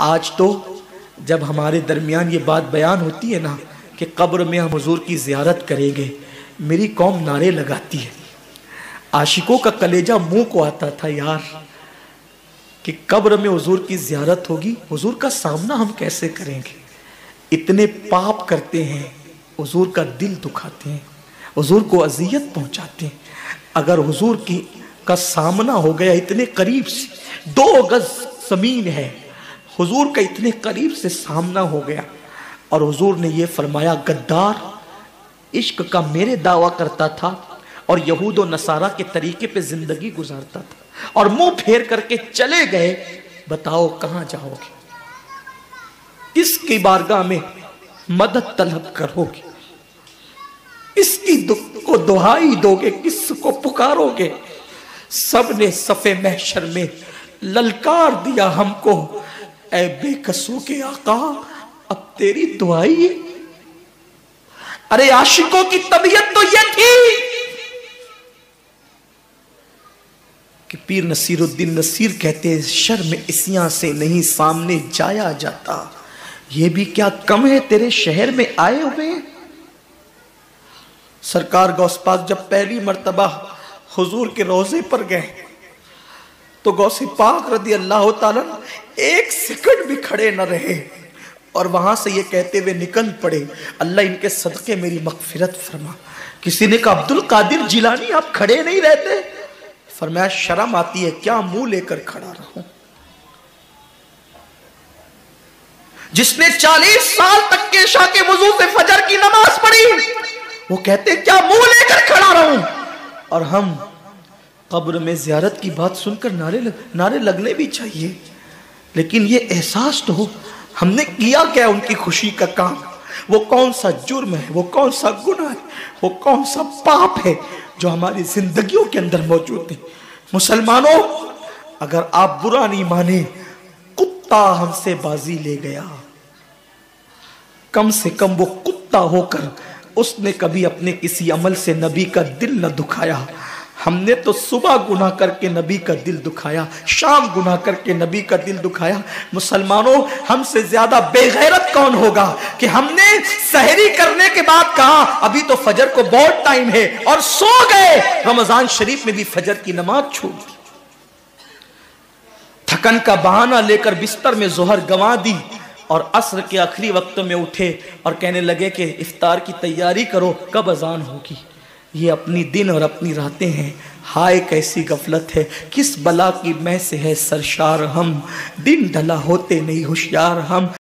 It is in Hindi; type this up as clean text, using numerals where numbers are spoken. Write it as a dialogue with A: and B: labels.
A: आज तो जब हमारे दरमियान ये बात बयान होती है ना कि कब्र में हम हुजूर की ज़ियारत करेंगे, मेरी कौम नारे लगाती है। आशिकों का कलेजा मुंह को आता था यार कि कब्र में हुजूर की ज़ियारत होगी, हुजूर का सामना हम कैसे करेंगे। इतने पाप करते हैं, हुजूर का दिल दुखाते हैं, हुजूर को अजियत पहुंचाते हैं। अगर हुजूर की का सामना हो गया इतने करीब से, 2 गज जमीन है, हुजूर का इतने करीब से सामना हो गया और हुजूर ने ये फरमाया, गद्दार इश्क का मेरे दावा करता था और यहूद और नसारा के तरीके पे जिंदगी गुजारता था और मुंह फेर करके चले गए, बताओ कहां जाओगे, किसकी बारगाह में मदद तलब करोगे, इसकी को दुहाई दोगे, किसको पुकारोगे। सब ने सफे महशर में ललकार दिया हमको, ऐ बेकसों के आका अब तेरी दुआई। अरे आशिकों की तबीयत तो ये थी कि पीर नसीरुद्दीन नसीर कहते हैं, शर्म इसियां से नहीं सामने जाया जाता, ये भी क्या कम है तेरे शहर में आए हुए। सरकार गौस पाक जब पहली मर्तबा हुजूर के रोजे पर गए तो गौसे पाक रदी अल्लाह ताला 1 सेकंड भी खड़े न रहे और वहां से ये कहते हुए निकल पड़े, अल्लाह इनके सदके मेरी मगफिरत फरमा। किसी ने कहा, अब्दुल कादिर जिलानी आप खड़े नहीं रहते? फरमाया, शर्म आती है क्या मुंह लेकर खड़ा रहूं। जिसने 40 साल तक के इशा के वुजू से फजर की नमाज पढ़ी, वो कहते क्या मुंह लेकर खड़ा रहूं। और हम कब्र में ज़ियारत की बात सुनकर नारे लगने भी चाहिए, लेकिन ये एहसास तो हो हमने किया क्या उनकी खुशी का काम। वो कौन सा जुर्म है, वो कौन सा गुनाह है, वो कौन सा पाप है जो हमारी जिंदगियों के अंदर मौजूद है। मुसलमानों, अगर आप बुरा नहीं माने, कुत्ता हमसे बाजी ले गया, कम से कम वो कुत्ता होकर उसने कभी अपने किसी अमल से नबी का दिल न दुखाया। हमने तो सुबह गुनाह करके नबी का दिल दुखाया, शाम गुनाह करके नबी का दिल दुखाया। मुसलमानों, हमसे ज्यादा बेगैरत कौन होगा कि हमने सहरी करने के बाद कहा अभी तो फजर को बहुत टाइम है और सो गए। रमजान शरीफ में भी फजर की नमाज छूट दी, थकन का बहाना लेकर बिस्तर में जोहर गंवा दी और असर के आखिरी वक्तों में उठे और कहने लगे कि इफ्तार की तैयारी करो, कब अजान होगी। ये अपनी दिन और अपनी रातें हैं। हाय कैसी गफलत है, किस बला की मैं से है सरशार हम, दिन ढला होते नहीं होशियार हम।